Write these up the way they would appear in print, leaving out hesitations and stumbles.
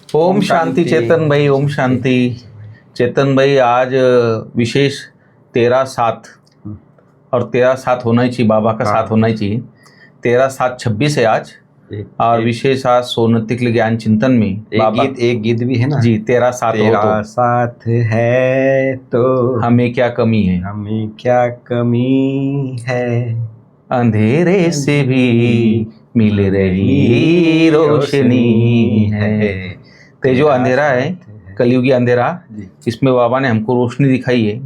ओम शांति चेतन भाई, ओम शांति चेतन भाई। आज विशेष 13/7 और 13/7 होना ही चाहिए, बाबा का साथ होना ही चाहिए। 13/7/26 है आज। और विशेष आज सोनतिक्ल ज्ञान चिंतन में एक गीत भी है ना जी, 13/7 हो तेरा साथ है तो हमें क्या कमी है, हमें क्या कमी है, अंधेरे से भी मिल रही रोशनी है। तो जो अंधेरा है, कलयुगी अंधेरा, इसमें बाबा ने हमको रोशनी दिखाई है।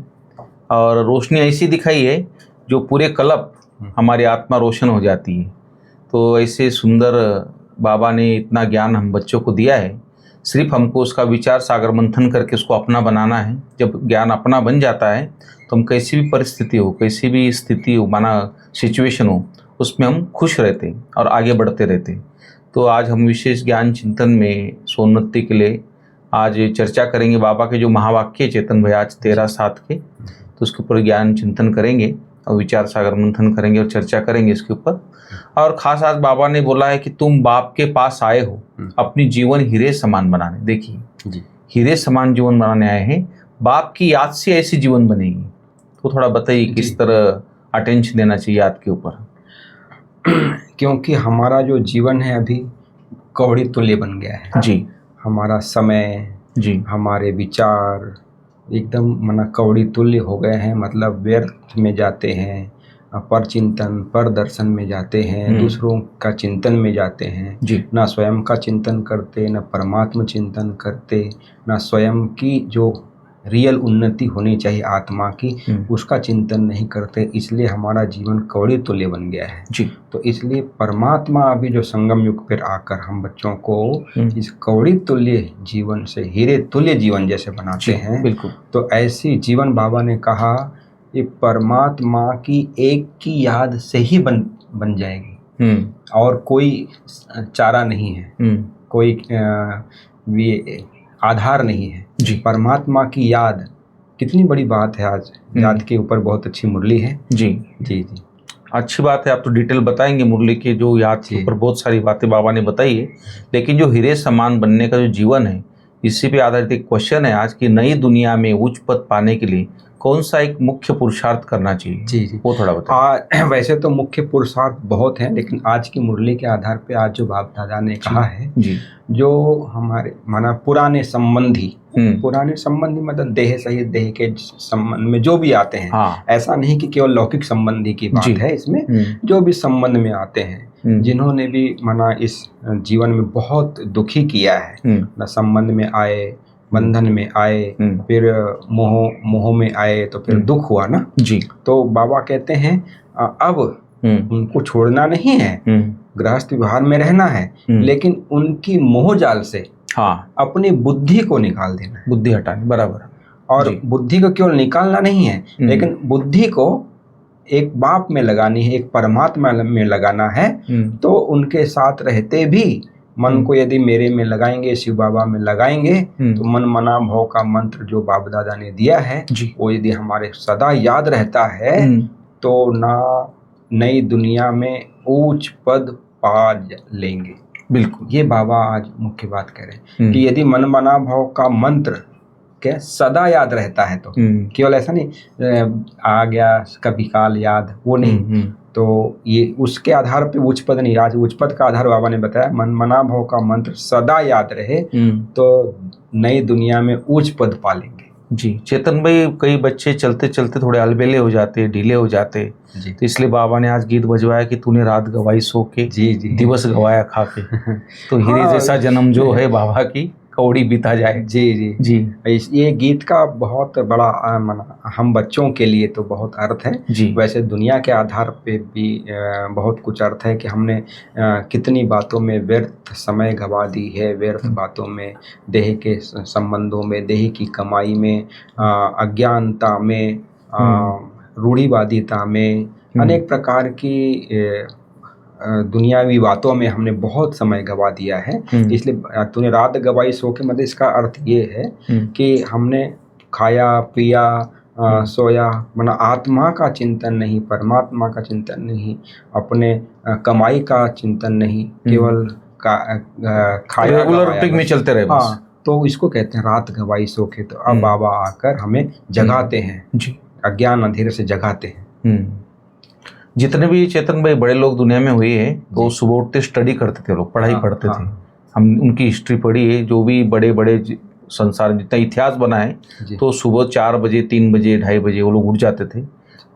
और रोशनी ऐसी दिखाई है जो पूरे कल्प हमारी आत्मा रोशन हो जाती है। तो ऐसे सुंदर बाबा ने इतना ज्ञान हम बच्चों को दिया है। सिर्फ हमको उसका विचार सागर मंथन करके उसको अपना बनाना है। जब ज्ञान अपना बन जाता है तो हम कैसी भी परिस्थिति हो, कैसी भी स्थिति हो, माना सिचुएशन हो, उसमें हम खुश रहते और आगे बढ़ते रहते। तो आज हम विशेष ज्ञान चिंतन में सोन्नति के लिए आज चर्चा करेंगे। बाबा के जो महावाक्य चेतन भाई आज 13/7 के, तो उसके ऊपर ज्ञान चिंतन करेंगे और विचार सागर मंथन करेंगे और चर्चा करेंगे इसके ऊपर। और खास आज बाबा ने बोला है कि तुम बाप के पास आए हो अपनी जीवन हीरे समान बनाने। देखिए, हीरे समान जीवन बनाने आए हैं, बाप की याद से ऐसी जीवन बनेगी। तो थोड़ा बताइए किस तरह अटेंशन देना चाहिए याद के ऊपर। क्योंकि हमारा जो जीवन है अभी कौड़ी तुल्य बन गया है जी। हमारा समय जी, हमारे विचार एकदम मना कौड़ी तुल्य हो गए हैं। मतलब व्यर्थ में जाते हैं, पर चिंतन पर दर्शन में जाते हैं, दूसरों का चिंतन में जाते हैं जी। ना स्वयं का चिंतन करते, ना परमात्मा चिंतन करते, ना स्वयं की जो रियल उन्नति होनी चाहिए आत्मा की उसका चिंतन नहीं करते। इसलिए हमारा जीवन कौड़ी तुल्य बन गया है जी। तो इसलिए परमात्मा अभी जो संगम युग पर आकर हम बच्चों को इस कौड़ी तुल्य जीवन से हीरे तुल्य जीवन जैसे बनाते हैं। बिल्कुल। तो ऐसी जीवन बाबा ने कहा ये परमात्मा की एक की याद से ही बन जाएगी और कोई चारा नहीं है, कोई आधार नहीं है जी। परमात्मा की याद कितनी बड़ी बात है। आज याद के ऊपर बहुत अच्छी मुरली है। जी जी जी, अच्छी बात है। आप तो डिटेल बताएंगे मुरली के, जो याद के ऊपर बहुत सारी बातें बाबा ने बताई है। लेकिन जो हीरे समान बनने का जो जीवन है, इसी पे आधारित एक क्वेश्चन है आज की, नई दुनिया में उच्च पद पाने के लिए कौन सा एक मुख्य पुरुषार्थ करना चाहिए? जी जी, वो थोड़ा बताइए। वैसे तो मुख्य पुरुषार्थ बहुत हैं, लेकिन आज की मुरली के आधार पे आज जो बाप दादा ने कहा है जी, जो हमारे माना पुराने संबंधी मतलब देह सहित देह के संबंध में जो भी आते हैं। हाँ। ऐसा नहीं कि केवल लौकिक संबंधी की बात है इसमें, जो भी संबंध में आते हैं, जिन्होंने भी माना इस जीवन में बहुत दुखी किया है, न संबंध में आए, बंधन में आए, फिर मोह में आए, तो फिर दुख हुआ ना जी। तो बाबा कहते हैं अब उनको छोड़ना नहीं है, गृहस्थ व्यवहार में रहना है, लेकिन उनकी मोह जाल से अपनी बुद्धि को निकाल देना है, बुद्धि हटानी। बराबर। और बुद्धि को केवल निकालना नहीं है, लेकिन बुद्धि को एक बाप में लगानी है, एक परमात्मा में लगाना है। तो उनके साथ रहते भी मन को यदि मेरे में लगाएंगे, शिव बाबा में लगाएंगे, तो मन मना भव का मंत्र जो बाप दादा ने दिया है वो यदि हमारे सदा याद रहता है तो ना नई दुनिया में ऊंच पद पा लेंगे। बिल्कुल, ये बाबा आज मुख्य बात कह रहे हैं कि यदि मन मना भव का मंत्र क्या सदा याद रहता है, तो केवल ऐसा नहीं आ गया कभी काल याद, वो नहीं। तो ये उसके आधार पे उच्च पद नहीं, आज उच्च पद का आधार बाबा ने बताया मन मना भव का मंत्र सदा याद रहे तो नई दुनिया में उच्च पद पालेंगे। जी चेतन भाई, कई बच्चे चलते चलते थोड़े अलबेले हो जाते, ढीले हो जाते, तो इसलिए बाबा ने आज गीत बजवाया कि तूने रात गवाई सो के, दिवस गवाया खा के। तो हीरे जैसा जन्म जो है बाबा की कौड़ी बीता जाए। जी जी जी, ये गीत का बहुत बड़ा हम बच्चों के लिए तो बहुत अर्थ है जी। वैसे दुनिया के आधार पे भी बहुत कुछ अर्थ है कि हमने कितनी बातों में व्यर्थ समय गवा दी है, व्यर्थ बातों में, देह के संबंधों में, देह की कमाई में, अज्ञानता में, रूढ़िवादिता में, अनेक प्रकार की दुनियावी बातों में हमने बहुत समय गवा दिया है। इसलिए तूने रात गवाई सो के, मतलब इसका अर्थ ये है कि हमने खाया पिया सोया, मतलब आत्मा का चिंतन नहीं, परमात्मा का चिंतन नहीं, अपने कमाई का चिंतन नहीं, केवल खाया रेगुलर गवाया रूटीन में बस। चलते रहे बस। हाँ, तो इसको कहते हैं रात गवाई सो के। तो अब बाबा आकर हमें जगाते हैं, जी। अज्ञान अंधेरे से जगाते हैं। जितने भी चेतन भाई बड़े लोग दुनिया में हुए हैं तो सुबह उठते स्टडी करते थे, लोग पढ़ाई हाँ, पढ़ते हाँ। थे। हम उनकी हिस्ट्री पढ़ी है, जो भी बड़े बड़े संसार में जितना इतिहास बना है, जी। तो सुबह 4 बजे 3 बजे 2:30 बजे वो लोग उठ जाते थे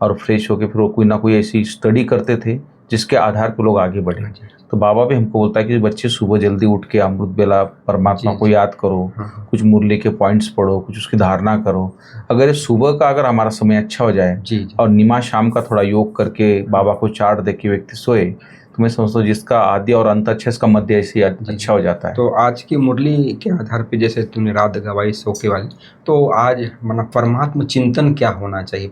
और फ्रेश होकर फिर वो कोई ना कोई ऐसी स्टडी करते थे जिसके आधार पर लोग आगे बढ़े। जी। तो बाबा भी हमको बोलता है कि बच्चे सुबह जल्दी उठ के अमृत बेला परमात्मा जी, को जी। याद करो, हाँ, कुछ मुरली के पॉइंट्स पढ़ो, कुछ उसकी धारणा करो। अगर ये सुबह का अगर हमारा समय अच्छा हो जाए जी, जी। और निमा शाम का थोड़ा योग करके बाबा को चार्ट दे के व्यक्ति सोए, तो मैं समझता हूँ जिसका आदि और अंत अच्छा, इसका मध्य ऐसे अच्छा हो जाता है। तो आज की मुरली के आधार पे, जैसे तूने रात गवाई सोके वाली, तो आज मतलब परमात्मा चिंतन क्या होना चाहिए,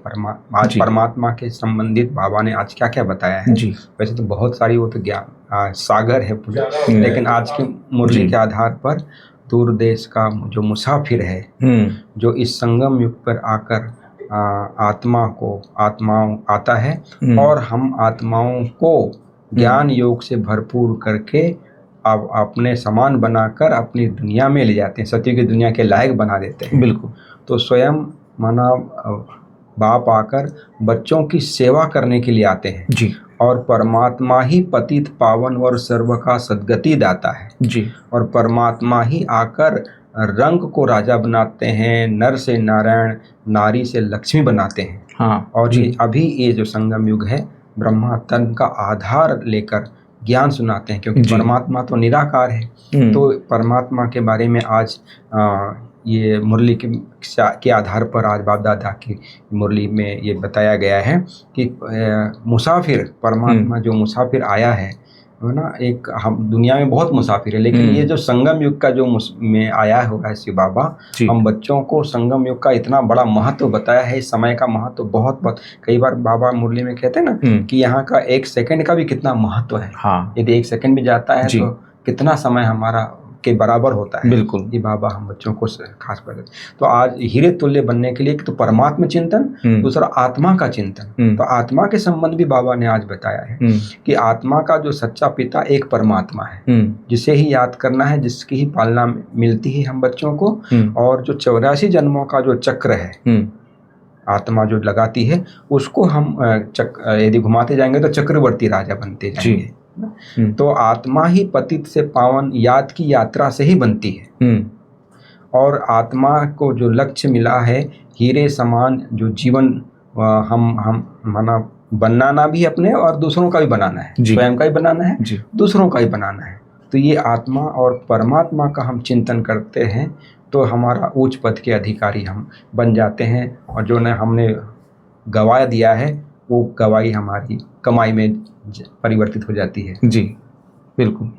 आज जी। परमात्मा के संबंधित बाबा ने आज क्या क्या बताया है। जी। वैसे तो बहुत सारी, वो तो ज्ञान सागर है पूरा, लेकिन आज की मुरली जी। के आधार पर दूर देश का जो मुसाफिर है, जो इस संगम युग पर आकर आत्माओं आता है और हम आत्माओं को ज्ञान योग से भरपूर करके अब अपने समान बनाकर अपनी दुनिया में ले जाते हैं, सत्य की दुनिया के लायक बना देते हैं। बिल्कुल। तो स्वयं माना बाप आकर बच्चों की सेवा करने के लिए आते हैं। जी। और परमात्मा ही पतित पावन और सर्व का सद्गति दाता है। जी। और परमात्मा ही आकर रंग को राजा बनाते हैं, नर से नारायण, नारी से लक्ष्मी बनाते हैं। हाँ। और जी। अभी ये जो संगम युग है, ब्रह्मा तन का आधार लेकर ज्ञान सुनाते हैं, क्योंकि परमात्मा तो निराकार है। तो परमात्मा के बारे में आज ये मुरली के आधार पर आज बाप दादा की मुरली में ये बताया गया है कि मुसाफिर, परमात्मा जो मुसाफिर आया है ना, एक हम दुनिया में बहुत मुसाफिर है, लेकिन ये जो संगम युग का जो में आया हुआ है शिव बाबा, हम बच्चों को संगम युग का इतना बड़ा महत्व बताया है, इस समय का महत्व बहुत बहुत। कई बार बाबा मुरली में कहते हैं ना कि यहाँ का 1 सेकंड का भी कितना महत्व है। हाँ। यदि 1 सेकंड भी जाता है तो कितना समय हमारा के बराबर होता है। बिल्कुल। ये बाबा हम बच्चों को खास कर। तो आज हीरे तुल्य बनने के लिए एक तो परमात्मा चिंतन, दूसरा आत्मा का चिंतन। तो आत्मा के संबंध भी बाबा ने आज बताया है कि आत्मा का जो सच्चा पिता एक परमात्मा है, जिसे ही याद करना है, जिसकी ही पालना मिलती है हम बच्चों को। और जो 84 जन्मों का जो चक्र है, आत्मा जो लगाती है, उसको हम यदि घुमाते जाएंगे तो चक्रवर्ती राजा बनते जाएंगे। तो आत्मा ही पतित से पावन याद की यात्रा से ही बनती है। और आत्मा को जो लक्ष्य मिला है, हीरे समान जो जीवन हम माना बनाना भी अपने और दूसरों का भी बनाना है, स्वयं का भी बनाना है, दूसरों का भी बनाना है। तो ये आत्मा और परमात्मा का हम चिंतन करते हैं तो हमारा उच्च पद के अधिकारी हम बन जाते हैं। और जो हमने गवाह दिया है, वो गवाही हमारी कमाई में परिवर्तित हो जाती है। जी बिल्कुल।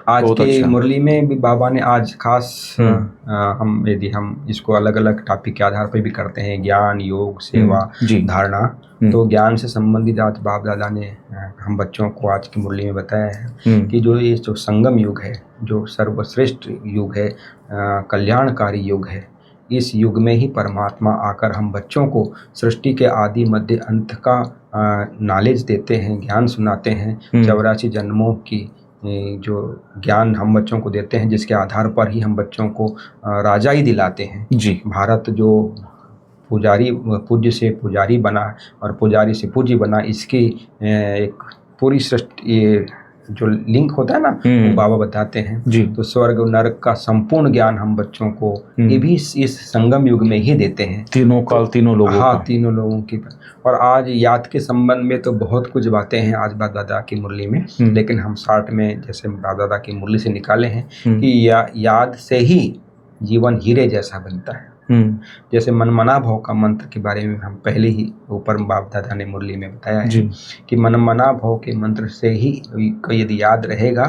आज के मुरली में भी बाबा ने आज खास हम यदि हम इसको अलग अलग टॉपिक के आधार पर भी करते हैं, ज्ञान, योग, सेवा, धारणा, तो ज्ञान से संबंधित आज बाप दादा ने हम बच्चों को आज की मुरली में बताया है कि जो ये जो संगम युग है, जो सर्वश्रेष्ठ युग है, कल्याणकारी युग है, इस युग में ही परमात्मा आकर हम बच्चों को सृष्टि के आदि मध्य अंत का नॉलेज देते हैं, ज्ञान सुनाते हैं। 84 जन्मों की जो ज्ञान हम बच्चों को देते हैं, जिसके आधार पर ही हम बच्चों को राजा ही दिलाते हैं। जी। भारत जो पूज्य से पुजारी बना और पुजारी से पूज्य बना, इसकी एक पूरी सृष्टि, ये जो लिंक होता है ना, वो बाबा बताते हैं। जी। तो स्वर्ग नरक का संपूर्ण ज्ञान हम बच्चों को ये भी इस संगम युग में ही देते हैं, तीनों काल, तीनों लोगों। हाँ, तीनों लोगों की। और आज याद के संबंध में तो बहुत कुछ बातें हैं आज बाप दादा की मुरली में, लेकिन हम शॉर्ट में जैसे बाप दादा की मुरली से निकाले हैं कि याद से ही जीवन हीरे जैसा बनता है। जैसे मनमना भाव का मंत्र के बारे में हम पहले ही ऊपर बाप दादा ने मुरली में बताया है कि मनमना भाव के मंत्र से ही यदि याद रहेगा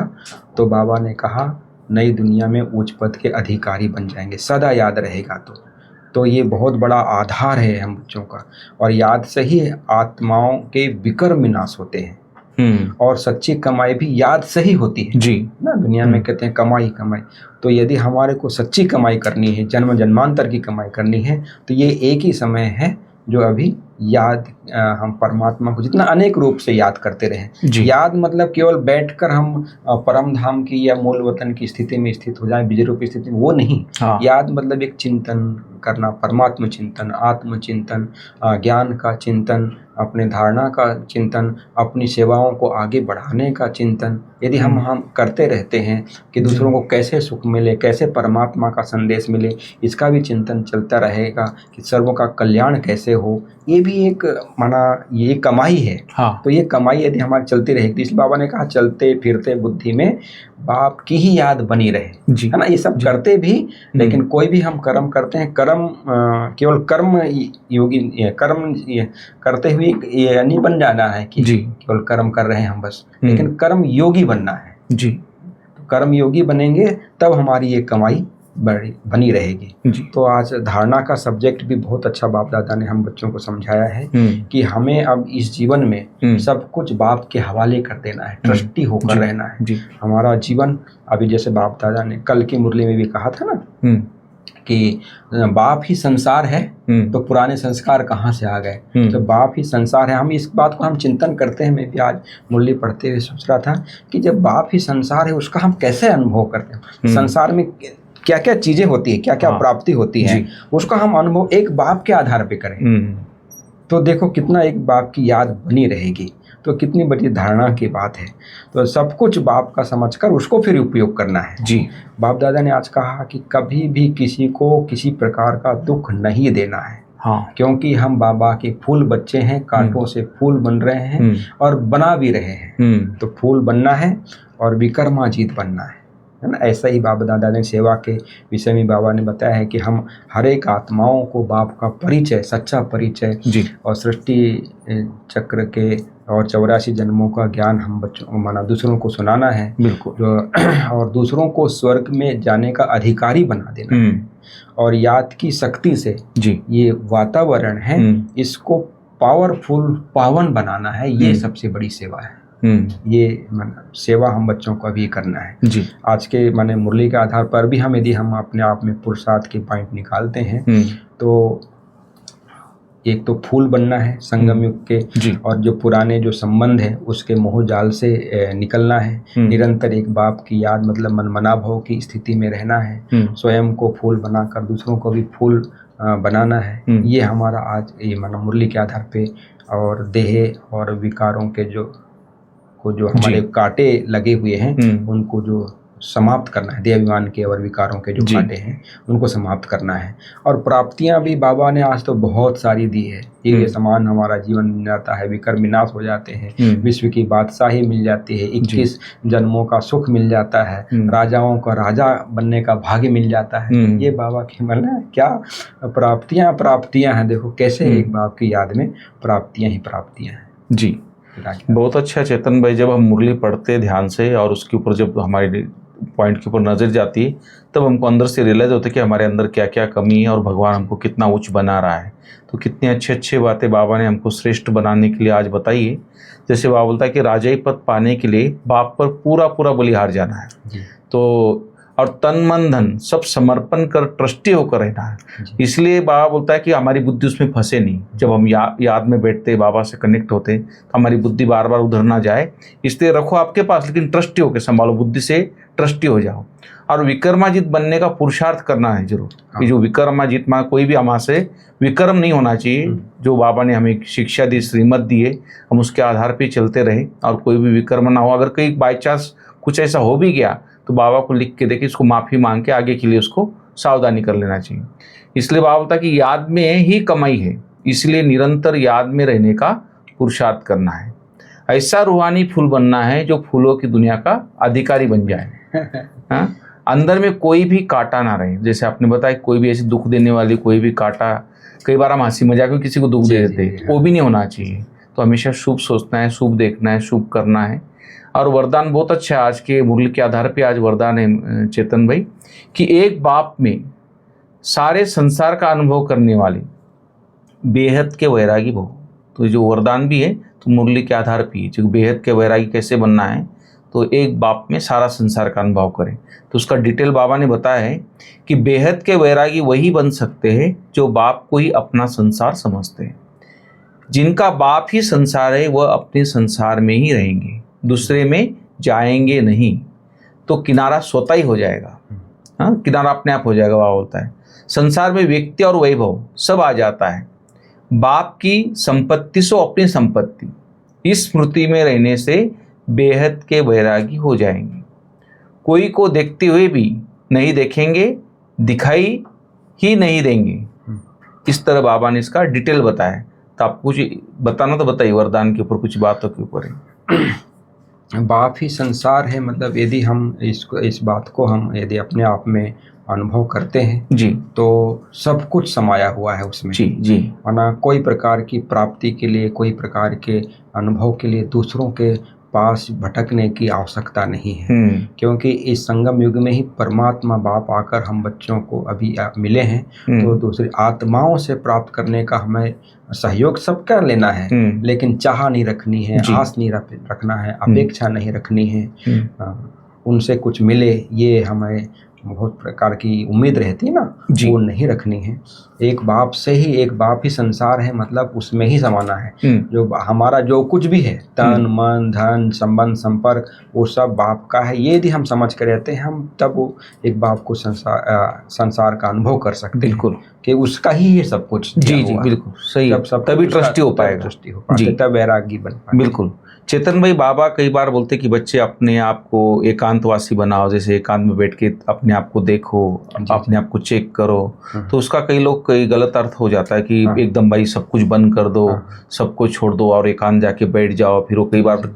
तो बाबा ने कहा नई दुनिया में उच्च पद के अधिकारी बन जाएंगे, सदा याद रहेगा। तो ये बहुत बड़ा आधार है हम बच्चों का। और याद से ही आत्माओं के विकर्म विनाश होते हैं और सच्ची कमाई भी याद से ही होती है। जी ना, दुनिया में कहते हैं कमाई कमाई। तो यदि हमारे को सच्ची कमाई करनी है, जन्म जन्मांतर की कमाई करनी है, तो ये एक ही समय है जो अभी याद हम परमात्मा को जितना अनेक रूप से याद करते रहे। जी। याद मतलब केवल बैठकर हम परम धाम की या मूल वतन की स्थिति में स्थित हो जाएं, विजय रूपी स्थिति में, वो नहीं। हाँ। याद मतलब एक चिंतन करना, परमात्म चिंतन, आत्मचिंतन, ज्ञान का चिंतन, अपने धारणा का चिंतन, अपनी सेवाओं को आगे बढ़ाने का चिंतन। यदि हम करते रहते हैं कि दूसरों को कैसे सुख मिले, कैसे परमात्मा का संदेश मिले, इसका भी चिंतन चलता रहेगा कि सर्वों का कल्याण कैसे हो, ये भी एक माना ये कमाई है। हाँ। तो ये कमाई यदि हमारी चलती रहेगी, तो इसलिए बाबा ने कहा चलते फिरते बुद्धि में बाप की ही याद बनी रहे, है ना। ये सब करते भी, लेकिन कोई भी हम कर्म करते हैं, कर्म केवल कर्म योगी, कर्म करते हुए ये नहीं बन जाना है कि केवल कर्म कर रहे हैं हम बस, लेकिन कर्म योगी बनना है जी। तो कर्म योगी बनेंगे तब हमारी ये कमाई बनी रहेगी जी। तो आज धारणा का सब्जेक्ट भी बहुत अच्छा बाप दादा ने हम बच्चों को समझाया है कि हमें अब इस जीवन में सब कुछ बाप के हवाले कर देना है, ट्रस्टी होकर रहना है जी। हमारा जीवन अभी जैसे बाप दादा ने कल की मुरली में भी कहा था ना कि बाप ही संसार है तो पुराने संस्कार कहाँ से आ गए। तो बाप ही संसार है, हम इस बात को हम चिंतन करते हैं। मैं भी आज मुरली पढ़ते हुए सोच रहा था कि जब बाप ही संसार है उसका हम कैसे अनुभव करते हैं, संसार में क्या क्या चीजें होती है, क्या क्या प्राप्ति होती है, उसका हम अनुभव एक बाप के आधार पे करें। तो देखो कितना एक बाप की याद बनी रहेगी, तो कितनी बड़ी धारणा की बात है। तो सब कुछ बाप का समझकर उसको फिर उपयोग करना है जी। बाप दादा ने आज कहा कि कभी भी किसी को किसी प्रकार का दुख नहीं देना है। हाँ। क्योंकि हम बाबा के फूल बच्चे हैं, कांटों से फूल बन रहे हैं और बना भी रहे हैं। तो फूल बनना है और विक्रमाजीत बनना है ना। ऐसा ही बाबा दादा ने सेवा के विषय में बाबा ने बताया है कि हम हर एक आत्माओं को बाप का परिचय, सच्चा परिचय जी। और सृष्टि चक्र के और 84 जन्मों का ज्ञान हम बच्चों को माना दूसरों को सुनाना है बिल्कुल, जो और दूसरों को स्वर्ग में जाने का अधिकारी बना देना है। और याद की शक्ति से जी ये वातावरण है, इसको पावरफुल पावन बनाना है, ये सबसे बड़ी सेवा है। ये सेवा हम बच्चों को अभी करना है जी। आज के माने मुरली के आधार पर भी हम यदि हम अपने आप में पुरुषार्थ के पॉइंट निकालते हैं तो एक तो फूल बनना है संगम युग के जी। और जो पुराने जो संबंध है उसके मोह जाल से निकलना है। निरंतर एक बाप की याद मतलब मनमना भाव की स्थिति में रहना है। स्वयं को फूल बनाकर दूसरों को भी फूल बनाना है। ये हमारा आज ये मुरली के आधार पे, और देह और विकारों के जो हमारे कांटे लगे हुए हैं उनको जो समाप्त करना है, देहाभिमान के और विकारों के जो कांटे हैं उनको समाप्त करना है। और प्राप्तियां भी बाबा ने आज तो बहुत सारी दी है। ये समान हमारा जीवन मिल जाता है, विकर्म विनाश हो जाते हैं, विश्व की बादशाही मिल जाती है, 21 जन्मों का सुख मिल जाता है, राजाओं का राजा बनने का भाग्य मिल जाता है। ये बाबा की मतलब क्या प्राप्तियां हैं। देखो कैसे एक बाप की याद में प्राप्तियां ही प्राप्तियां हैं जी। बहुत अच्छा चेतन भाई, जब हम मुरली पढ़ते ध्यान से और उसके ऊपर जब हमारे पॉइंट के ऊपर नजर जाती है तब हमको अंदर से रियलाइज होता है कि हमारे अंदर क्या क्या कमी है और भगवान हमको कितना उच्च बना रहा है। तो कितनी अच्छी बातें बाबा ने हमको श्रेष्ठ बनाने के लिए आज बताई है। जैसे बाबा बोलता है कि राजाई पद पाने के लिए बाप पर पूरा बलिहार जाना है, तो और तन मन धन सब समर्पण कर ट्रस्टी होकर रहना है। इसलिए बाबा बोलता है कि हमारी बुद्धि उसमें फंसे नहीं। जब हम याद में बैठते बाबा से कनेक्ट होते तो हमारी बुद्धि बार बार उधर ना जाए, इसलिए रखो आपके पास, लेकिन ट्रस्टी होकर संभालो, बुद्धि से ट्रस्टी हो जाओ। और विक्रमाजीत बनने का पुरुषार्थ करना है जरूर। कि जो विक्रमाजीत मां कोई भी हमारे से विक्रम नहीं होना चाहिए। जो बाबा ने हमें शिक्षा दी, श्रीमत दी है, हम उसके आधार पर चलते रहे और कोई भी विक्रम ना हो। अगर कहीं बाई चांस कुछ ऐसा हो भी गया तो बाबा को लिख के देखे, इसको माफ़ी मांग के आगे के लिए उसको सावधानी कर लेना चाहिए। इसलिए बाबा बोलता है कि याद में ही कमाई है, इसलिए निरंतर याद में रहने का पुरुषार्थ करना है। ऐसा रूहानी फूल बनना है जो फूलों की दुनिया का अधिकारी बन जाए। हाँ, अंदर में कोई भी कांटा ना रहे। जैसे आपने बताया कोई भी ऐसी दुख देने वाली कोई भी कांटा, कई बार हम हंसी मजाक में किसी को दुख दे देते हैं, वो भी नहीं होना चाहिए। तो हमेशा शुभ सोचना है, शुभ देखना है, शुभ करना है। और वरदान बहुत अच्छा है आज के मुरली के आधार पे। आज वरदान है चेतन भाई कि एक बाप में सारे संसार का अनुभव करने वाले बेहद के वैरागी भव। तो जो वरदान भी है तो मुरली के आधार पे, जो बेहद के वैरागी कैसे बनना है, तो एक बाप में सारा संसार का अनुभव करें। तो उसका डिटेल बाबा ने बताया है कि बेहद के वैरागी वही बन सकते हैं जो बाप को ही अपना संसार समझते हैं। जिनका बाप ही संसार है वह अपने संसार में ही रहेंगे, दूसरे में जाएंगे नहीं, तो किनारा स्वतः ही हो जाएगा। हाँ, किनारा अपने आप हो जाएगा, वह बोलता है। संसार में व्यक्ति और वैभव सब आ जाता है। बाप की संपत्ति सो अपनी संपत्ति, इस स्मृति में रहने से बेहद के वैरागी हो जाएंगे। कोई को देखते हुए भी नहीं देखेंगे, दिखाई ही नहीं देंगे। इस तरह बाबा ने इसका डिटेल बताया। तो आप कुछ बताना तो बताइए, वरदान के ऊपर कुछ बातों के ऊपर है। बाप ही संसार है, मतलब यदि हम इस बात को हम यदि अपने आप में अनुभव करते हैं जी, तो सब कुछ समाया हुआ है उसमें। जी जी, वरना कोई प्रकार की प्राप्ति के लिए, कोई प्रकार के अनुभव के लिए दूसरों के पास भटकने की आवश्यकता नहीं है, क्योंकि इस संगम युग में ही परमात्मा बाप आकर हम बच्चों को अभी मिले हैं। तो दूसरी आत्माओं से प्राप्त करने का हमें सहयोग सबका लेना है, लेकिन चाह नहीं रखनी है, आस नहीं रखना है, अपेक्षा नहीं रखनी है, उनसे कुछ मिले ये हमें बहुत प्रकार की उम्मीद रहती है ना, वो नहीं रखनी है। एक बाप से ही, एक बाप ही संसार है, मतलब उसमें ही समाना है। जो हमारा जो कुछ भी है, तन मन धन संबंध संपर्क, वो सब बाप का है। ये यदि हम समझ कर रहते हैं हम, तब वो एक बाप को संसार का अनुभव कर सकते हैं। बिल्कुल, कि उसका ही ये सब कुछ। जी जी, बिल्कुल सही। तभी ट्रस्टी हो पाएगा, तब वैरागी बन पाएगा। बिल्कुल। चेतन भाई, बाबा कई बार बोलते कि बच्चे अपने आप को एकांतवासी बनाओ, जैसे एकांत में बैठ के अपने आप को देखो, अपने आप को चेक करो। तो उसका कई लोग कई गलत अर्थ हो जाता है कि एकदम भाई सब कुछ बंद कर दो, सबको छोड़ दो और एकांत जाके बैठ जाओ। फिर वो कई बार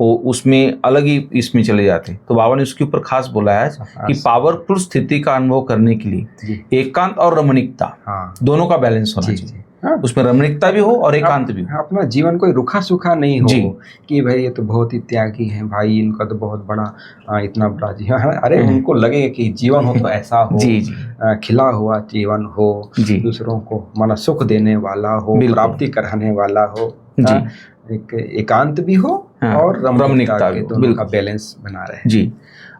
वो उसमें अलग ही इसमें चले जाते। तो बाबा ने उसके ऊपर खास बोला है कि पावरफुल स्थिति का अनुभव करने के लिए एकांत और रमणीकता दोनों का बैलेंस होना चाहिए। उसमें रमणीकता भी हो और एकांत भी हो। अपना जीवन कोई रुखा सूखा नहीं हो कि भाई ये तो बहुत ही त्यागी है, भाई इनका तो बहुत बड़ा इतना बड़ा जीवन। अरे उनको लगे कि जीवन हो तो ऐसा हो, जी जी, खिला हुआ जीवन हो, दूसरों को मन सुख देने वाला हो, प्राप्ति कराने वाला हो, एक एकांत भी हो और रमणीकता के दोनों का बैलेंस बना रहे। जी।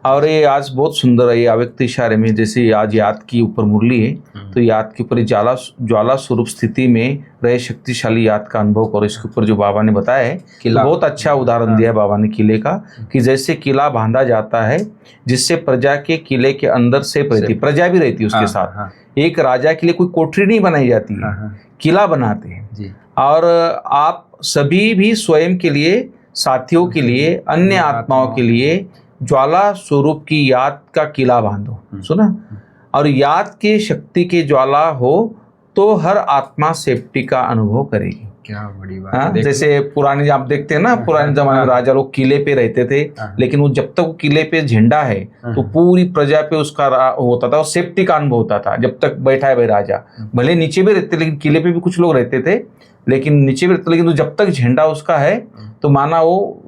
और ये आज बहुत सुंदर है, ये अव्यक्त इशारे में, जैसे आज याद की ऊपर मुरली है, तो याद के ऊपर ज्वाला स्वरूप स्थिति में रहे शक्तिशाली याद का अनुभव करो। इसके ऊपर जो बाबा ने बताया है, तो बहुत अच्छा उदाहरण दिया है बाबा ने किले का, कि जैसे किला बांधा जाता है जिससे प्रजा के किले के अंदर से प्रजा भी रहती है उसके साथ। एक राजा के लिए कोई कोठरी नहीं बनाई जाती है, किला बनाते हैं। और आप सभी भी स्वयं के लिए, साथियों के लिए, अन्य आत्माओं के लिए ज्वाला स्वरूप की याद का किला बांधो। सुना? और याद के शक्ति के ज्वाला हो तो हर आत्मा सेफ्टी का अनुभव करेगी। क्या बड़ी बात है। जैसे पुराने आप देखते हैं ना, पुराने जमाने में राजा लोग किले पे रहते थे, लेकिन वो जब तक वो किले पे झंडा है तो पूरी प्रजा पे उसका होता था, और सेफ्टी का अनुभव होता था जब तक बैठा है भाई राजा। भले नीचे भी रहते, लेकिन किले पे भी कुछ लोग रहते थे, लेकिन नीचे भी रहते, लेकिन तो जब तक झंडा उसका है तो माना वो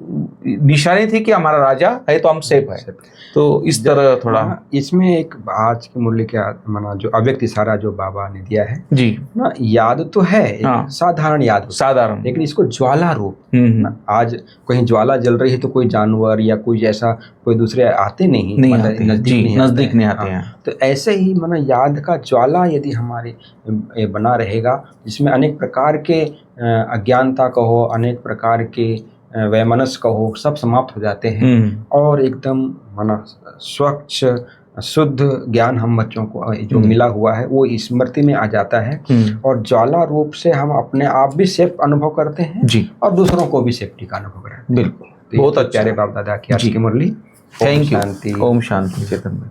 निशानी थी कि हमारा राजा है तो हम सेफ है। तो इस तरह थोड़ा इसमें एक आज की मूल्य क्या माना, जो अव्यक्त इशारा जो बाबा ने दिया है जी ना, याद तो है, साधारण याद, साधारण, लेकिन इसको ज्वाला रूप ना, आज कहीं ज्वाला जल रही है तो कोई जानवर या कोई जैसा कोई दूसरे आते नहीं नजदीक नहीं आते हैं। तो ऐसे ही माना याद का ज्वाला यदि हमारे बना रहेगा, जिसमें अनेक प्रकार के अज्ञानता कहो, अनेक प्रकार के वैमनस्य कहो, सब समाप्त हो जाते हैं, और एकदम माना स्वच्छ शुद्ध ज्ञान हम बच्चों को जो मिला हुआ है वो स्मृति में आ जाता है, और ज्वाला रूप से हम अपने आप भी सेफ अनुभव करते हैं जी, और दूसरों को भी सेफ्टी का अनुभव करते हैं। बिल्कुल, बहुत अच्छा। प्यारे बाप दादा की आज की मुरली। Thank you. Om Shanti. Chetan.